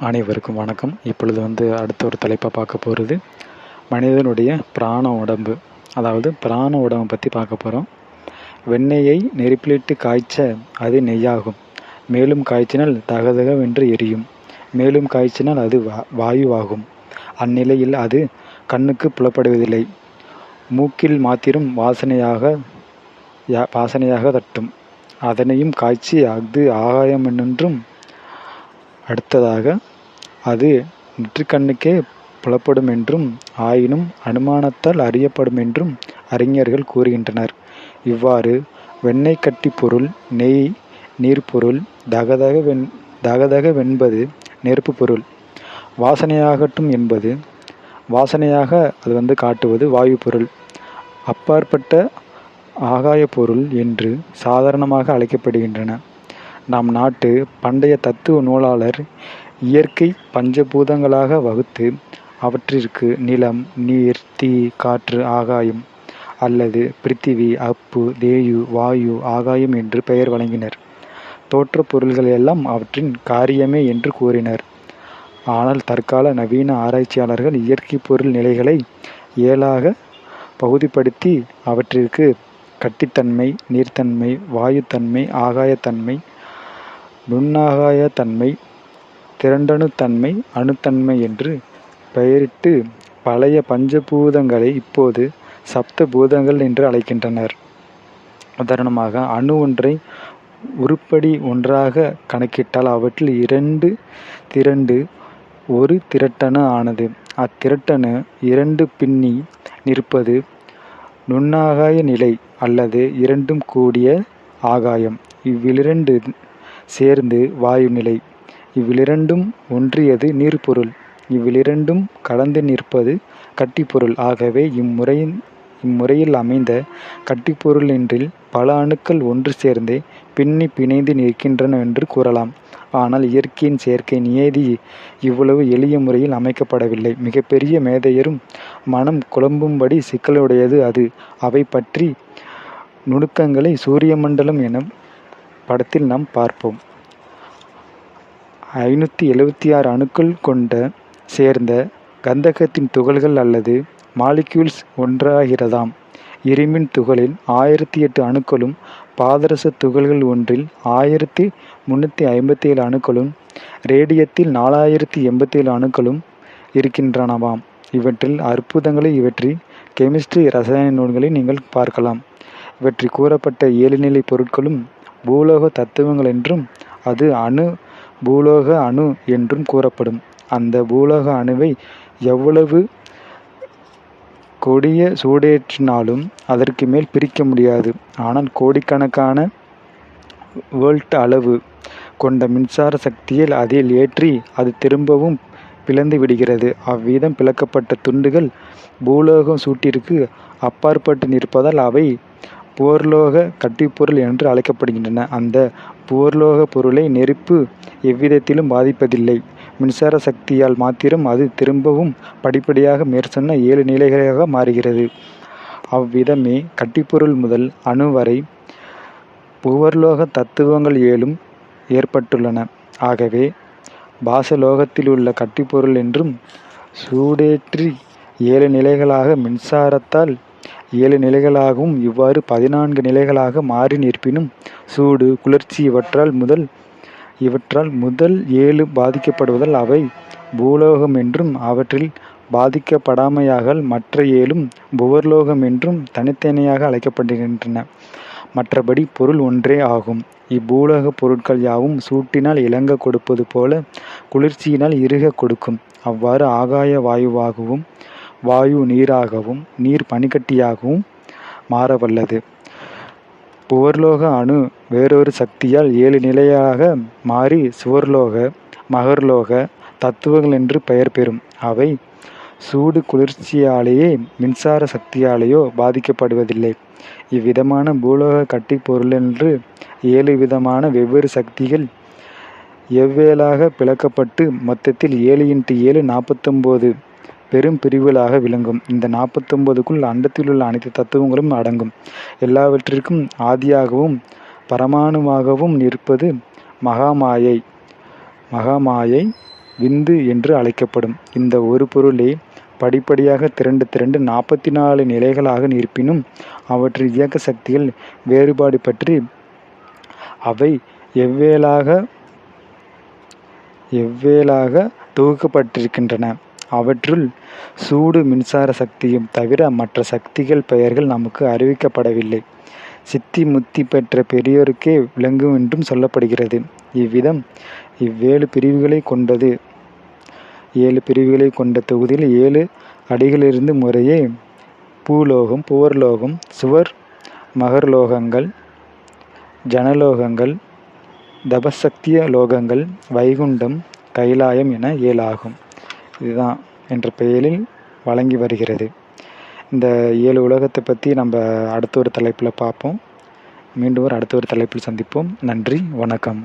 அனைவருக்கும் வணக்கம். இப்பொழுது அடுத்த ஒரு தலைப்பை பார்க்க போகிறது மனிதனுடைய பிராண உடம்பு. அதாவது பிராண உடம்பை பற்றி பார்க்க போகிறோம். வெண்ணெயை நெருப்பிலிட்டு காய்ச்ச அது நெய்யாகும். மேலும் காய்ச்சினால் தகதகவென்று எரியும். மேலும் காய்ச்சினால் அது வாயுவாகும். அந்நிலையில் அது கண்ணுக்கு புலப்படுவதில்லை. மூக்கில் மாத்திரம் வாசனையாக தட்டும். அதனையும் காய்ச்சி அது ஆகாயமென்றும் அடுத்ததாக அது நெற்றிக்கண்ணுக்கே புலப்படுமென்றும் ஆயினும் அனுமானத்தால் அறியப்படுமென்றும் அறிஞர்கள் கூறுகின்றனர். இவ்வாறு வெண்ணெய் கட்டி பொருள், நெய் நீர்ப்பொருள், தகதகவென்பது நெருப்பு பொருள், வாசனையாகட்டும் என்பது வாசனையாக அது காட்டுவது வாயு பொருள், அப்பாற்பட்ட ஆகாய பொருள் என்று சாதாரணமாக அழைக்கப்படுகின்றன. நம் நாட்டு பண்டைய தத்துவ நூலாளர் இயற்கை பஞ்சபூதங்களாக வகுத்து அவற்றிற்கு நிலம், நீர், தீ, காற்று, ஆகாயம் அல்லது பிரித்திவி, அப்பு, தேயு, வாயு, ஆகாயம் என்று பெயர் வழங்கினர். தோற்ற பொருள்கள் எல்லாம் அவற்றின் காரியமே என்று கூறினர். ஆனால் தற்கால நவீன ஆராய்ச்சியாளர்கள் இயற்கை பொருள் நிலைகளை 7ஆக பகுதிப்படுத்தி அவற்றிற்கு கட்டித்தன்மை, நீர்த்தன்மை, வாயுத்தன்மை, ஆகாயத்தன்மை, நுண்ணாகாயத்தன்மை, திரண்டணுத்தன்மை, அணுத்தன்மை என்று பெயரிட்டு பழைய பஞ்சபூதங்களை இப்போது சப்த பூதங்கள் என்று அழைக்கின்றனர். உதாரணமாக, அணு ஒன்றை உருப்படி ஒன்றாக கணக்கிட்டால் அவற்றில் 2 திரண்டு ஒரு திரட்டணு ஆனது. அத்திரட்டணு 2 பின்னி நிற்பது நுண்ணாகாய நிலை அல்லது 2ம் கூடிய ஆகாயம். இவ்விரண்டு சேர்ந்து வாயு நிலை. இவ்விரண்டும் ஒன்றியது நீர்ப்பொருள். இவ்விரண்டும் கலந்து நிற்பது கட்டிப்பொருள். ஆகவே இம்முறையில் அமைந்த கட்டிப்பொருளின்றில் பல அணுக்கள் ஒன்று சேர்ந்தே பின்னி பிணைந்து நிற்கின்றன என்று கூறலாம். ஆனால் இயற்கையின் செயற்கை நியதி இவ்வளவு எளிய முறையில் அமைக்கப்படவில்லை. மிகப்பெரிய மேதையரும் மனம் குழம்பும்படி சிக்கலுடையது அது. அவை பற்றி நுணுக்கங்களை சூரிய மண்டலம் எனும் படத்தில் நாம் பார்ப்போம். 576 அணுக்கள் கொண்ட சேர்ந்த கந்தகத்தின் துகள்கள் அல்லது மாலிக்யூல்ஸ் ஒன்றாகிறதாம். இரும்பின் துகளில் 1008 அணுக்களும், பாதரச துகள்கள் ஒன்றில் 1357 அணுக்களும், ரேடியத்தில் 4087 அணுக்களும் இருக்கின்றனவாம். இவற்றில் அற்புதங்களை இவற்றில் கெமிஸ்ட்ரி ரசாயன நூல்களை நீங்கள் பார்க்கலாம். இவற்றி கூறப்பட்ட 7 நிலை பொருட்களும் பூலோக தத்துவங்கள் என்றும் அது அணு பூலோக அணு என்றும் கூறப்படும். அந்த பூலோக அணுவை எவ்வளவு கொடிய சூடேற்றினாலும் அதற்கு மேல் பிரிக்க முடியாது. ஆனால் கோடிக்கணக்கான வோல்ட் அளவு கொண்ட மின்சார சக்தியை அதில் ஏற்றி அது திரும்பவும் பிளந்து விடுகிறது. அவ்விதம் பிளக்கப்பட்ட துண்டுகள் பூலோக சூட்டிற்கு அப்பாற்பட்டு நிற்பதால் அவை புவர்லோக கட்டிப்பொருள் என்று அழைக்கப்படுகின்றன. அந்த புவர்லோக பொருளை நெருப்பு எவ்விதத்திலும் பாதிப்பதில்லை. மின்சார சக்தியால் மாத்திரம் அது திரும்பவும் படிப்படியாக மேற்சொன்ன 7 நிலைகளாக மாறுகிறது. அவ்விதமே கட்டிப்பொருள் முதல் அணு வரை புவர்லோக தத்துவங்கள் 7ம் ஏற்பட்டுள்ளன. ஆகவே பாசலோகத்திலுள்ள கட்டிப்பொருள் என்றும் சூடேற்றி 7 நிலைகளாக, மின்சாரத்தால் 7 நிலைகளாகவும், இவ்வாறு 14 நிலைகளாக மாறி நிற்பினும் சூடு, குளிர்ச்சி இவற்றால் முதல் 7 பாதிக்கப்படுவதால் அவை பூலோகம் என்றும், அவற்றில் பாதிக்கப்படாமையால் மற்ற 7ம் புவர்லோகம் என்றும் தனித்தனியாக அழைக்கப்படுகின்றன. மற்றபடி பொருள் ஒன்றே ஆகும். இப்பூலோக பொருட்கள் யாவும் சூட்டினால் இலங்க கொடுப்பது போல குளிர்ச்சியினால் இறுக கொடுக்கும். அவ்வாறு ஆகாய வாயுவாகவும், வாயு நீராகவும், நீர் பனிக்கட்டியாகவும் மாறவல்லது. புவர்லோக அணு வேறொரு சக்தியால் 7 நிலையாக மாறி சுவர்லோக, மகர்லோக தத்துவங்கள் என்று பெயர் பெறும். அவை சூடு குளிர்ச்சியாலேயே மின்சார சக்தியாலேயோ பாதிக்கப்படுவதில்லை. இவ்விதமான பூலோக கட்டி பொருளென்று 7 விதமான வெவ்வேறு சக்திகள் எவ்வேளாக பிளக்கப்பட்டு மொத்தத்தில் 7x7 49 பெரும் பிரிவுகளாக விளங்கும். இந்த 49க்குள் அண்டத்திலுள்ள அனைத்து தத்துவங்களும் அடங்கும். எல்லாவற்றிற்கும் ஆதியாகவும் பரமாணுவாகவும் நிற்பது மகாமாயை. விந்து என்று அழைக்கப்படும். இந்த ஒரு பொருளே படிப்படியாக திரண்டு 44 நிலைகளாக இருப்பினும் அவற்றின் இயக்க சக்திகள் வேறுபாடு பற்றி அவை எவ்வேளாக தொகுக்கப்பட்டிருக்கின்றன. அவற்றுள் சூடு மின்சார சக்தியும் தவிர மற்ற சக்திகள் பெயர்கள் நமக்கு அறிவிக்கப்படவில்லை. சித்தி முத்தி பெற்ற பெரியோருக்கே விளங்கும் என்றும் சொல்லப்படுகிறது. இவ்விதம் 7 பிரிவுகளை கொண்ட தொகுதியில் 7 அடிகளிலிருந்து முறையே பூலோகம், புவர்லோகம், சுவர், மகர்லோகங்கள், ஜனலோகங்கள், தபசக்திய லோகங்கள், வைகுண்டம், கைலாயம் என 7 ஆகும். இதுதான் என்ற பெயரில் வழங்கி வருகிறது. இந்த 7 உலகத்தை பற்றி நம்ம அடுத்த ஒரு தலைப்பில் பார்ப்போம். மீண்டும் அடுத்த ஒரு தலைப்பில் சந்திப்போம். நன்றி, வணக்கம்.